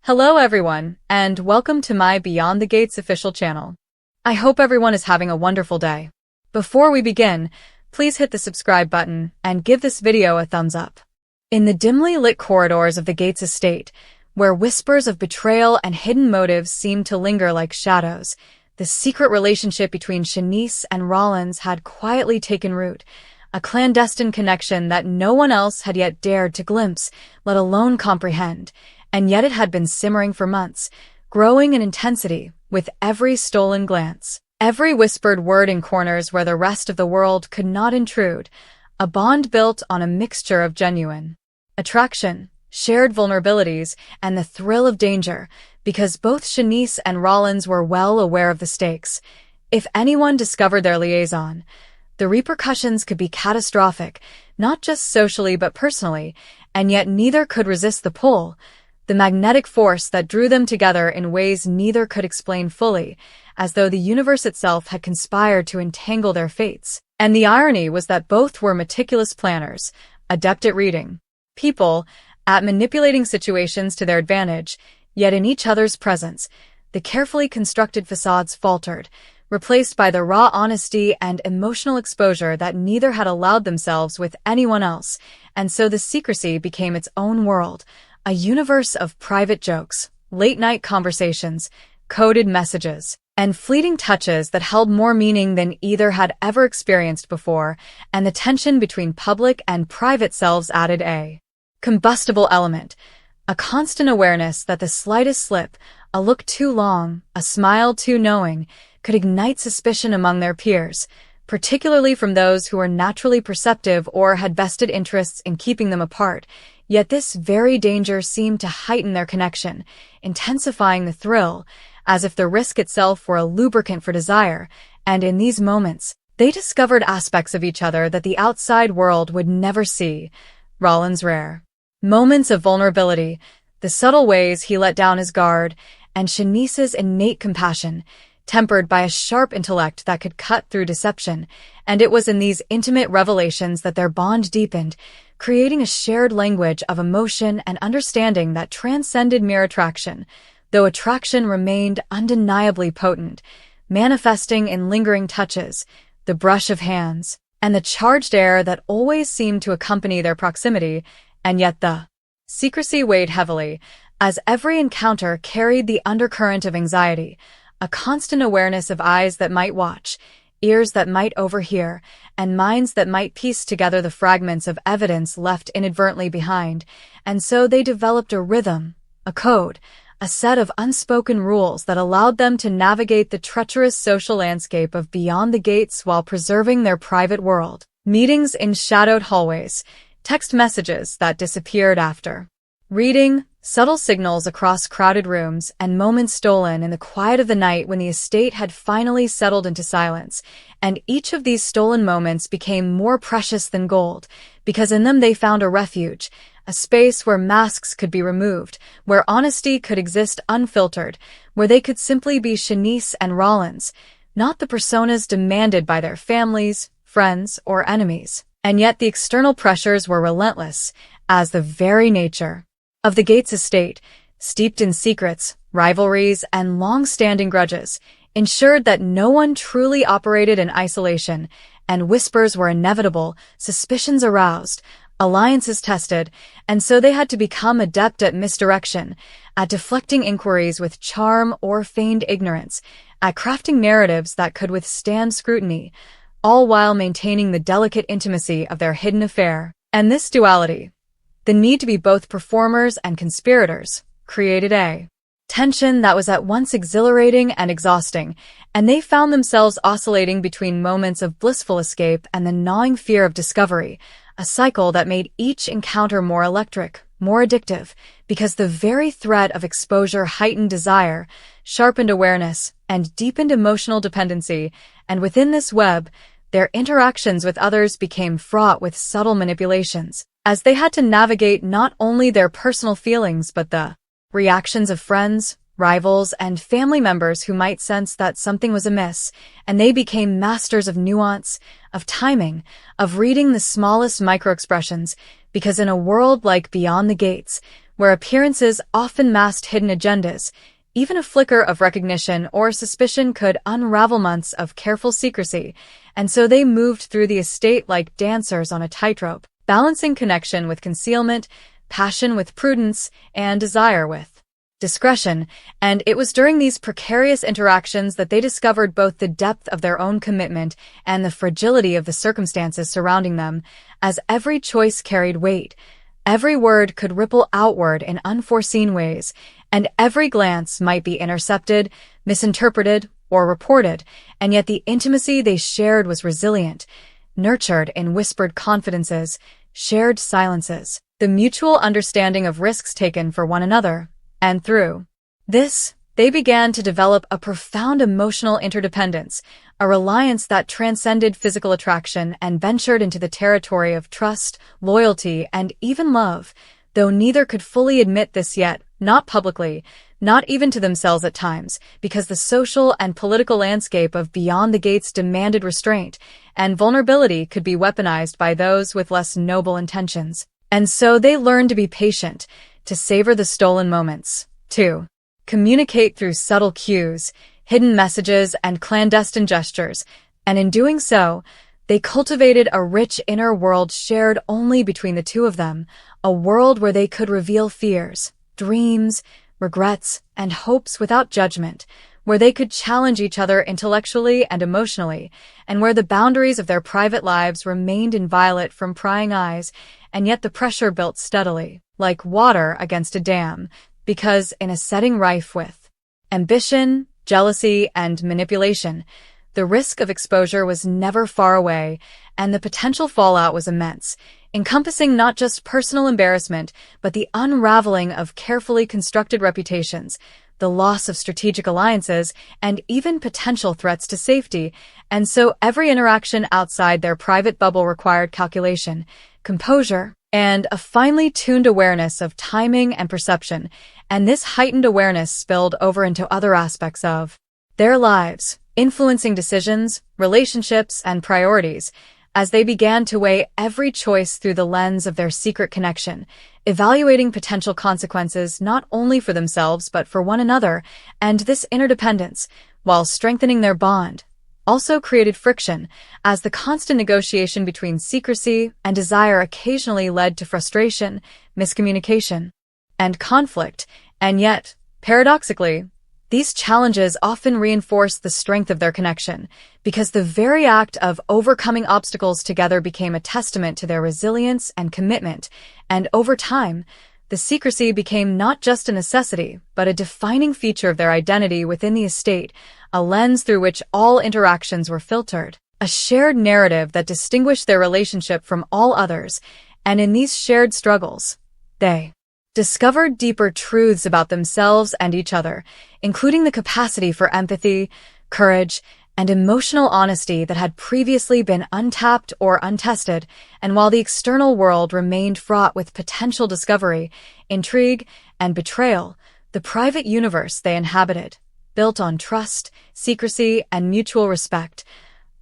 Hello everyone, and welcome to my Beyond the Gates official channel. I hope everyone is having a wonderful day. Before we begin, please hit the subscribe button and give this video a thumbs up. In the dimly lit corridors of the Gates estate, where whispers of betrayal and hidden motives seemed to linger like shadows, the secret relationship between Shanice and Rollins had quietly taken root, a clandestine connection that no one else had yet dared to glimpse, let alone comprehend. And yet it had been simmering for months, growing in intensity with every stolen glance, every whispered word in corners where the rest of the world could not intrude, a bond built on a mixture of genuine attraction, shared vulnerabilities, and the thrill of danger, because both Shanice and Rollins were well aware of the stakes. If anyone discovered their liaison, the repercussions could be catastrophic, not just socially but personally, and yet neither could resist the pull, the magnetic force that drew them together in ways neither could explain fully, as though the universe itself had conspired to entangle their fates. And the irony was that both were meticulous planners, adept at reading people, at manipulating situations to their advantage, yet in each other's presence, the carefully constructed facades faltered, replaced by the raw honesty and emotional exposure that neither had allowed themselves with anyone else, and so the secrecy became its own world, a universe of private jokes, late-night conversations, coded messages, and fleeting touches that held more meaning than either had ever experienced before, and the tension between public and private selves added a combustible element, a constant awareness that the slightest slip, a look too long, a smile too knowing, could ignite suspicion among their peers, particularly from those who were naturally perceptive or had vested interests in keeping them apart. Yet this very danger seemed to heighten their connection, intensifying the thrill, as if the risk itself were a lubricant for desire, and in these moments, they discovered aspects of each other that the outside world would never see. Rollins' rare moments of vulnerability, the subtle ways he let down his guard, and Shanice's innate compassion, tempered by a sharp intellect that could cut through deception, and it was in these intimate revelations that their bond deepened, creating a shared language of emotion and understanding that transcended mere attraction, though attraction remained undeniably potent, manifesting in lingering touches, the brush of hands, and the charged air that always seemed to accompany their proximity, and yet the secrecy weighed heavily, as every encounter carried the undercurrent of anxiety, a constant awareness of eyes that might watch, ears that might overhear, and minds that might piece together the fragments of evidence left inadvertently behind, and so they developed a rhythm, a code, a set of unspoken rules that allowed them to navigate the treacherous social landscape of Beyond the Gates while preserving their private world. Meetings in shadowed hallways, text messages that disappeared after reading, subtle signals across crowded rooms, and moments stolen in the quiet of the night when the estate had finally settled into silence, and each of these stolen moments became more precious than gold, because in them they found a refuge, a space where masks could be removed, where honesty could exist unfiltered, where they could simply be Shanice and Rollins, not the personas demanded by their families, friends, or enemies. And yet the external pressures were relentless, as the very nature of the Gates estate, steeped in secrets, rivalries, and long-standing grudges, ensured that no one truly operated in isolation, and whispers were inevitable, suspicions aroused, alliances tested, and so they had to become adept at misdirection, at deflecting inquiries with charm or feigned ignorance, at crafting narratives that could withstand scrutiny, all while maintaining the delicate intimacy of their hidden affair. And this duality, the need to be both performers and conspirators, created a tension that was at once exhilarating and exhausting, and they found themselves oscillating between moments of blissful escape and the gnawing fear of discovery, a cycle that made each encounter more electric, more addictive, because the very threat of exposure heightened desire, sharpened awareness, and deepened emotional dependency, and within this web, their interactions with others became fraught with subtle manipulations, as they had to navigate not only their personal feelings but the reactions of friends, rivals, and family members who might sense that something was amiss, and they became masters of nuance, of timing, of reading the smallest microexpressions, because in a world like Beyond the Gates, where appearances often masked hidden agendas. Even a flicker of recognition or suspicion could unravel months of careful secrecy, and so they moved through the estate like dancers on a tightrope, balancing connection with concealment, passion with prudence, and desire with discretion. And it was during these precarious interactions that they discovered both the depth of their own commitment and the fragility of the circumstances surrounding them, as every choice carried weight. Every word could ripple outward in unforeseen ways, and every glance might be intercepted, misinterpreted, or reported, and yet the intimacy they shared was resilient, nurtured in whispered confidences, shared silences, the mutual understanding of risks taken for one another, and through this, they began to develop a profound emotional interdependence, a reliance that transcended physical attraction and ventured into the territory of trust, loyalty, and even love, though neither could fully admit this yet, not publicly, not even to themselves at times, because the social and political landscape of Beyond the Gates demanded restraint, and vulnerability could be weaponized by those with less noble intentions. And so they learned to be patient, to savor the stolen moments, to communicate through subtle cues, hidden messages, and clandestine gestures, and in doing so, they cultivated a rich inner world shared only between the two of them, a world where they could reveal fears, dreams, regrets, and hopes without judgment, where they could challenge each other intellectually and emotionally, and where the boundaries of their private lives remained inviolate from prying eyes, and yet the pressure built steadily, like water against a dam, because in a setting rife with ambition, jealousy, and manipulation, the risk of exposure was never far away, and the potential fallout was immense, encompassing not just personal embarrassment, but the unraveling of carefully constructed reputations, the loss of strategic alliances, and even potential threats to safety. And so every interaction outside their private bubble required calculation, composure, and a finely tuned awareness of timing and perception, and this heightened awareness spilled over into other aspects of their lives, influencing decisions, relationships, and priorities, as they began to weigh every choice through the lens of their secret connection, evaluating potential consequences not only for themselves but for one another. And this interdependence, while strengthening their bond, also created friction, as the constant negotiation between secrecy and desire occasionally led to frustration, miscommunication, and conflict. And yet, paradoxically, these challenges often reinforced the strength of their connection, because the very act of overcoming obstacles together became a testament to their resilience and commitment, and over time, the secrecy became not just a necessity, but a defining feature of their identity within the estate, a lens through which all interactions were filtered, a shared narrative that distinguished their relationship from all others. And in these shared struggles, they discovered deeper truths about themselves and each other, including the capacity for empathy, courage, and emotional honesty that had previously been untapped or untested. And while the external world remained fraught with potential discovery, intrigue, and betrayal, the private universe they inhabited, built on trust, secrecy, and mutual respect,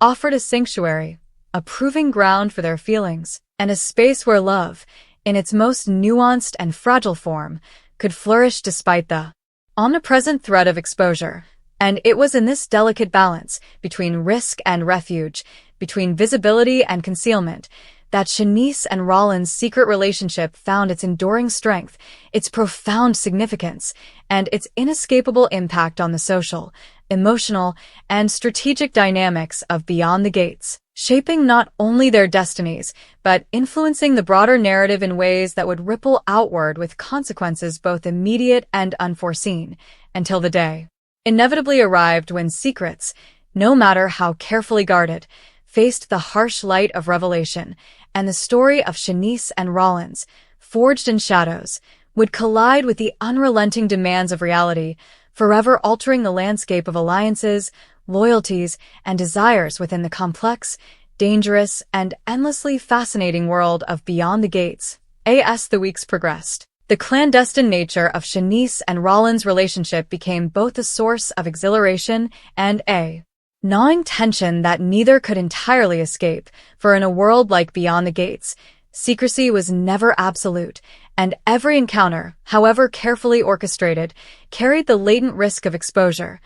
offered a sanctuary, a proving ground for their feelings, and a space where love, in its most nuanced and fragile form, could flourish despite the omnipresent threat of exposure. And it was in this delicate balance between risk and refuge, between visibility and concealment, that Shanice and Rollins' secret relationship found its enduring strength, its profound significance, and its inescapable impact on the social, emotional, and strategic dynamics of Beyond the Gates, shaping not only their destinies, but influencing the broader narrative in ways that would ripple outward with consequences both immediate and unforeseen, until the day inevitably arrived when secrets, no matter how carefully guarded, faced the harsh light of revelation, and the story of Shanice and Rollins, forged in shadows, would collide with the unrelenting demands of reality, forever altering the landscape of alliances, loyalties, and desires within the complex, dangerous, and endlessly fascinating world of Beyond the Gates. As the weeks progressed, the clandestine nature of Shanice and Rollins' relationship became both a source of exhilaration and a gnawing tension that neither could entirely escape, for in a world like Beyond the Gates, Secrecy was never absolute, and every encounter, however carefully orchestrated, carried the latent risk of exposure.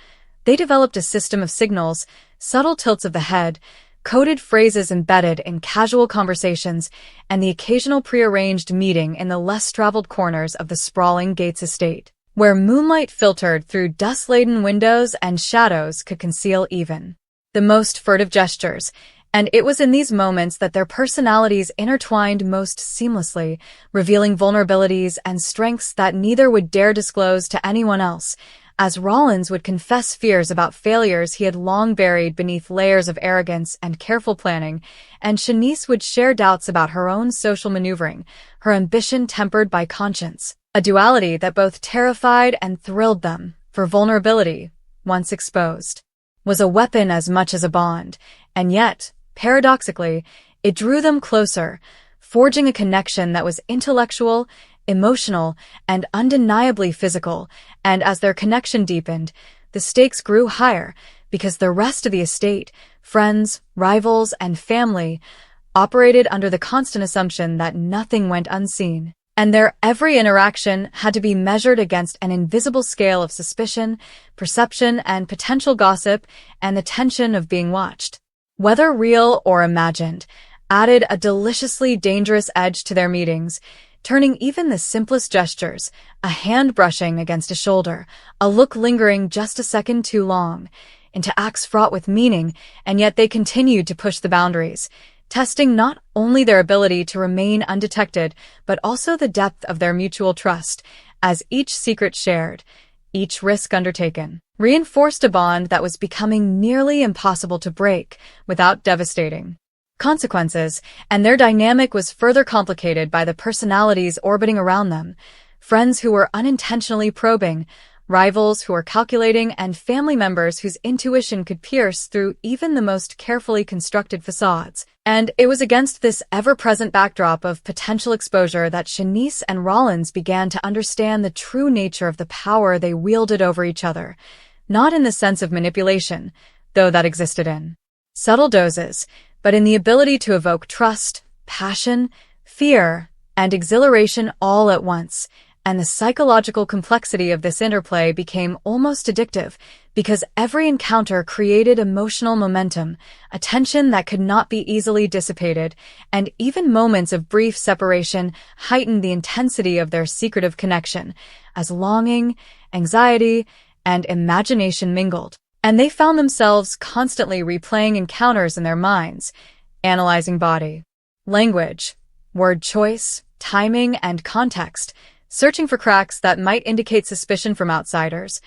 They developed a system of signals, subtle tilts of the head, coded phrases embedded in casual conversations, and the occasional prearranged meeting in the less-traveled corners of the sprawling Gates estate, where moonlight filtered through dust-laden windows and shadows could conceal even the most furtive gestures. And it was in these moments that their personalities intertwined most seamlessly, revealing vulnerabilities and strengths that neither would dare disclose to anyone else. As Rollins would confess fears about failures he had long buried beneath layers of arrogance and careful planning, and Shanice would share doubts about her own social maneuvering, her ambition tempered by conscience, a duality that both terrified and thrilled them, for vulnerability, once exposed, was a weapon as much as a bond, and yet, paradoxically, it drew them closer, forging a connection that was intellectual, emotional, and undeniably physical. And as their connection deepened, the stakes grew higher because the rest of the estate, friends, rivals, and family, operated under the constant assumption that nothing went unseen, and their every interaction had to be measured against an invisible scale of suspicion, perception, and potential gossip, and the tension of being watched, whether real or imagined, added a deliciously dangerous edge to their meetings, turning even the simplest gestures, a hand brushing against a shoulder, a look lingering just a second too long, into acts fraught with meaning. And yet they continued to push the boundaries, testing not only their ability to remain undetected, but also the depth of their mutual trust, as each secret shared, each risk undertaken, reinforced a bond that was becoming nearly impossible to break without devastating consequences. And their dynamic was further complicated by the personalities orbiting around them, friends who were unintentionally probing, rivals who were calculating, and family members whose intuition could pierce through even the most carefully constructed facades. And it was against this ever-present backdrop of potential exposure that Shanice and Rollins began to understand the true nature of the power they wielded over each other, not in the sense of manipulation, though that existed in subtle doses, but in the ability to evoke trust, passion, fear, and exhilaration all at once. And the psychological complexity of this interplay became almost addictive, because every encounter created emotional momentum, a tension that could not be easily dissipated, and even moments of brief separation heightened the intensity of their secretive connection, as longing, anxiety, and imagination mingled. And they found themselves constantly replaying encounters in their minds, analyzing body, language, word choice, timing, and context, searching for cracks that might indicate suspicion from outsiders,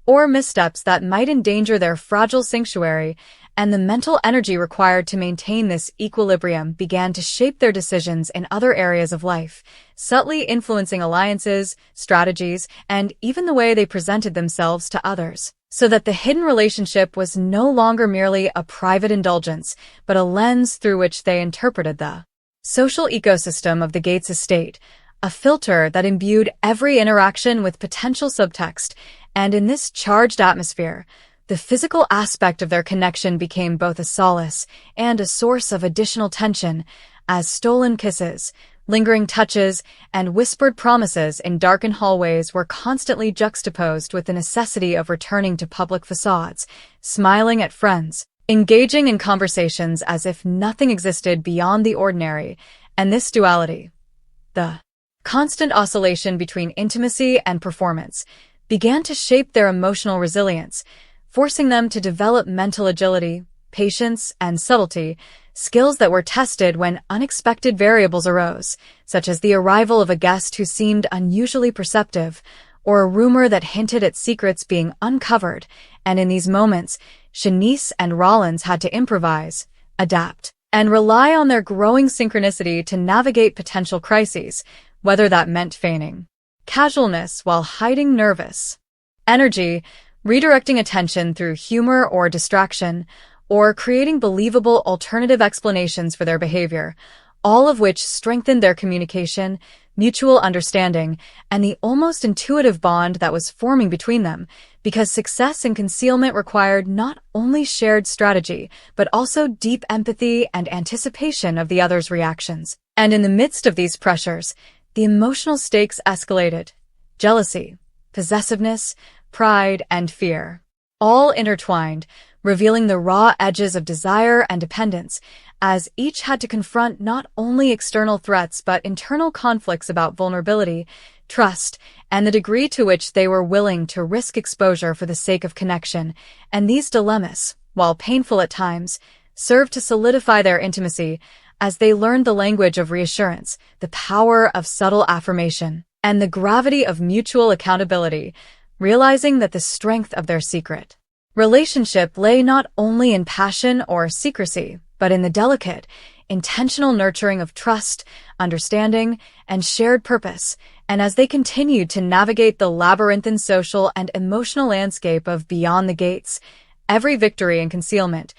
or missteps that might endanger their fragile sanctuary. And the mental energy required to maintain this equilibrium began to shape their decisions in other areas of life, subtly influencing alliances, strategies, and even the way they presented themselves to others, so that the hidden relationship was no longer merely a private indulgence, but a lens through which they interpreted the social ecosystem of the Gates estate, a filter that imbued every interaction with potential subtext. And in this charged atmosphere, the physical aspect of their connection became both a solace and a source of additional tension, as stolen kisses, lingering touches, and whispered promises in darkened hallways were constantly juxtaposed with the necessity of returning to public facades, smiling at friends, engaging in conversations as if nothing existed beyond the ordinary. And this duality, the constant oscillation between intimacy and performance, began to shape their emotional resilience, forcing them to develop mental agility, patience, and subtlety, skills that were tested when unexpected variables arose, such as the arrival of a guest who seemed unusually perceptive, or a rumor that hinted at secrets being uncovered. And in these moments, Shanice and Rollins had to improvise, adapt, and rely on their growing synchronicity to navigate potential crises, whether that meant feigning casualness while hiding nervous energy, redirecting attention through humor or distraction, or creating believable alternative explanations for their behavior, all of which strengthened their communication, mutual understanding, and the almost intuitive bond that was forming between them, because success in concealment required not only shared strategy, but also deep empathy and anticipation of the other's reactions. And in the midst of these pressures, the emotional stakes escalated. Jealousy, possessiveness, pride, and fear, all intertwined, revealing the raw edges of desire and dependence, as each had to confront not only external threats but internal conflicts about vulnerability, trust, and the degree to which they were willing to risk exposure for the sake of connection. And these dilemmas, while painful at times, served to solidify their intimacy as they learned the language of reassurance, the power of subtle affirmation, and the gravity of mutual accountability, realizing that the strength of their secret relationship lay not only in passion or secrecy, but in the delicate, intentional nurturing of trust, understanding, and shared purpose. And as they continued to navigate the labyrinthine social and emotional landscape of Beyond the Gates, every victory in concealment,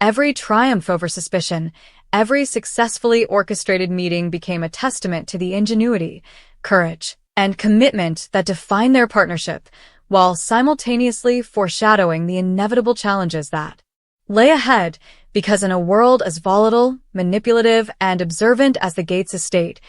every triumph over suspicion, every successfully orchestrated meeting became a testament to the ingenuity, courage, and commitment that defined their partnership, while simultaneously foreshadowing the inevitable challenges that lay ahead, because in a world as volatile, manipulative, and observant as the Gates estate,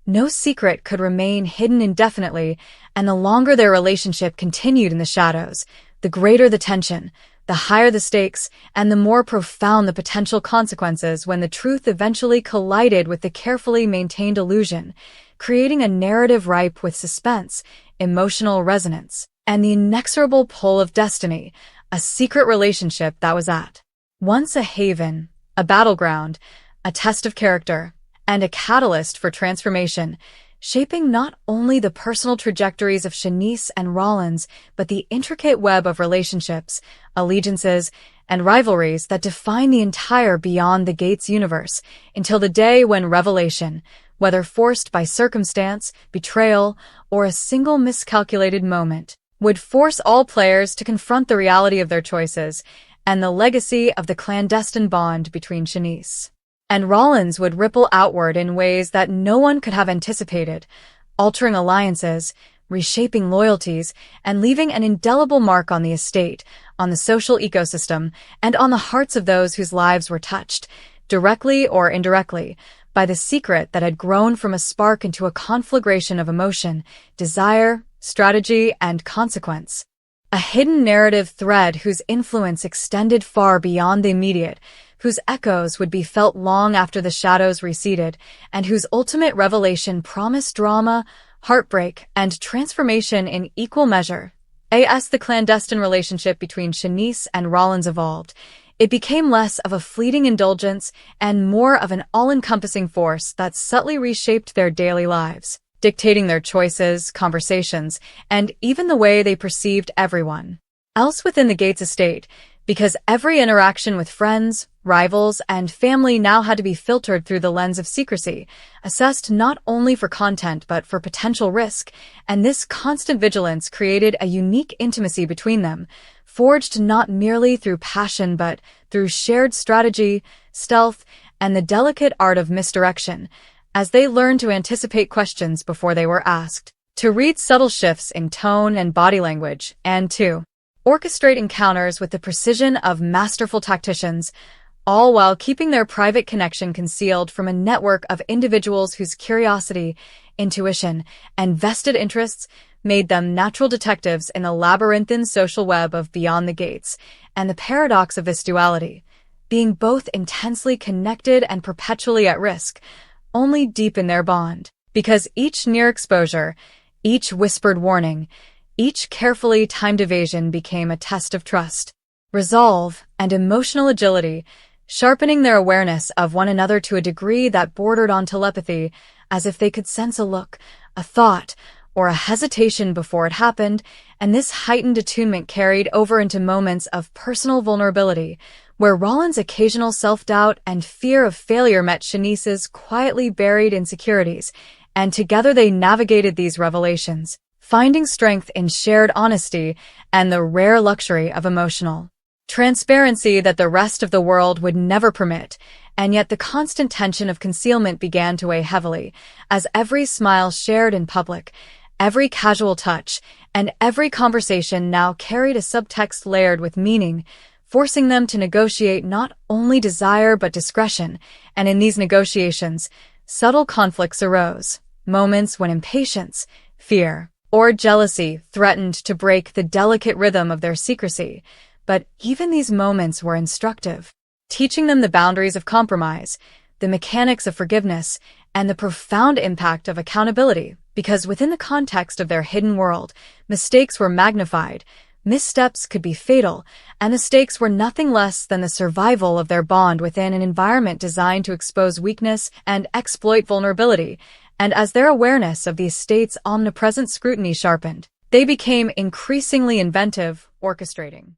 no secret could remain hidden indefinitely, and the longer their relationship continued in the shadows, the greater the tension, the higher the stakes, and the more profound the potential consequences when the truth eventually collided with the carefully maintained illusion, creating a narrative ripe with suspense, emotional resonance, and the inexorable pull of destiny, a secret relationship that was at once a haven, a battleground, a test of character, and a catalyst for transformation, shaping not only the personal trajectories of Shanice and Rollins, but the intricate web of relationships, allegiances, and rivalries that define the entire Beyond the Gates universe, until the day when revelation, whether forced by circumstance, betrayal, or a single miscalculated moment, would force all players to confront the reality of their choices and the legacy of the clandestine bond between Shanice and Rollins would ripple outward in ways that no one could have anticipated, altering alliances, reshaping loyalties, and leaving an indelible mark on the estate, on the social ecosystem, and on the hearts of those whose lives were touched, directly or indirectly, by the secret that had grown from a spark into a conflagration of emotion, desire, strategy, and consequence. A hidden narrative thread whose influence extended far beyond the immediate, whose echoes would be felt long after the shadows receded, and whose ultimate revelation promised drama, heartbreak, and transformation in equal measure. As the clandestine relationship between Shanice and Rollins evolved, it became less of a fleeting indulgence and more of an all-encompassing force that subtly reshaped their daily lives, dictating their choices, conversations, and even the way they perceived everyone else within the Gates estate, because every interaction with friends, rivals, and family now had to be filtered through the lens of secrecy, assessed not only for content but for potential risk, and this constant vigilance created a unique intimacy between them, forged not merely through passion but through shared strategy, stealth, and the delicate art of misdirection, as they learned to anticipate questions before they were asked, to read subtle shifts in tone and body language, and to orchestrate encounters with the precision of masterful tacticians, all while keeping their private connection concealed from a network of individuals whose curiosity, intuition, and vested interests made them natural detectives in the labyrinthine social web of Beyond the Gates. And the paradox of this duality, being both intensely connected and perpetually at risk, only deepen their bond, because each near exposure, each whispered warning, each carefully timed evasion became a test of trust, resolve, and emotional agility, sharpening their awareness of one another to a degree that bordered on telepathy, as if they could sense a look, a thought, or a hesitation before it happened, and this heightened attunement carried over into moments of personal vulnerability, where Rollins' occasional self-doubt and fear of failure met Shanice's quietly buried insecurities, and together they navigated these revelations, finding strength in shared honesty and the rare luxury of emotional transparency that the rest of the world would never permit. And yet the constant tension of concealment began to weigh heavily, as every smile shared in public, every casual touch, and every conversation now carried a subtext layered with meaning, forcing them to negotiate not only desire but discretion, and in these negotiations, subtle conflicts arose, moments when impatience, fear, or jealousy threatened to break the delicate rhythm of their secrecy. But even these moments were instructive, teaching them the boundaries of compromise, the mechanics of forgiveness, and the profound impact of accountability, because within the context of their hidden world, mistakes were magnified, missteps could be fatal, and the stakes were nothing less than the survival of their bond within an environment designed to expose weakness and exploit vulnerability. And as their awareness of these states' omnipresent scrutiny sharpened, they became increasingly inventive, orchestrating